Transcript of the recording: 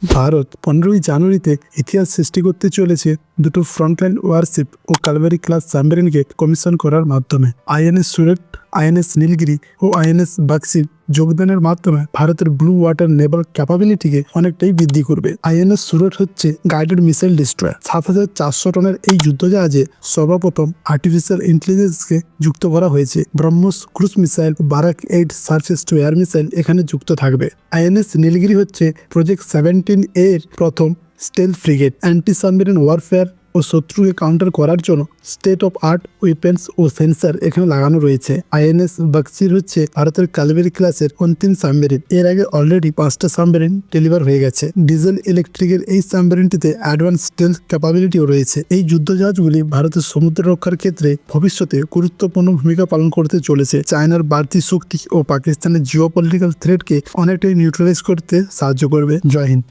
ভারত 15ই জানুয়ারিতে ইতিহাস সৃষ্টি করতে চলেছে দুটো ফ্রন্টলাইন ওয়ারশিপ ও কালভারি ক্লাস সাবমেরিনকে কমিশন করার মাধ্যমে। আইএনএস সুরত, আইএনএস নীলগিরি ও আইএনএস বাক্সির যোগদানের মাধ্যমে ভারতের ব্লু ওয়াটার নেভাল ক্যাপাবিলিটিকে অনেকটাই বৃদ্ধি করবে। আইএনএস সুরত হচ্ছে গাইডেড মিসাইল ডিস্ট্রয়ার। 7,400 টনের এই যুদ্ধজাহাজে সর্বপ্রথম আর্টিফিশিয়াল ইন্টেলিজেন্সকে যুক্ত করা হয়েছে। BrahMos cruise missile, Barak 8 surface to air missile এখানে যুক্ত থাকবে। আইএনএস নীলগিরি হচ্ছে প্রজেক্ট 17 এর প্রথম stealth frigate. Anti submarine warfare ও শত্রুকে কাউন্টার করার জন্য স্টেট অফ আর্ট ওয়েপেন্স ও সেন্সার এখানে লাগানো রয়েছে। আইএনএস বাক্সির হচ্ছে ভারতের কালভারি ক্লাসের অন্তিম সাবমেরিন। এর আগে অলরেডি 5টা সাবমেরিন ডেলিভার হয়ে গেছে। ডিজেল ইলেকট্রিকের এই সাবমেরিনটিতে অ্যাডভান্স স্টেলথ ক্যাপাবিলিটিও রয়েছে। এই যুদ্ধজাহাজগুলি ভারতের সমুদ্র রক্ষার ক্ষেত্রে ভবিষ্যতে গুরুত্বপূর্ণ ভূমিকা পালন করতে চলেছে। চায়নার বাড়তি শক্তি ও পাকিস্তানের জিওপলিটিক্যাল থ্রেটকে অনেকটাই নিউট্রালাইজ করতে সাহায্য করবে। জয় হিন্দ।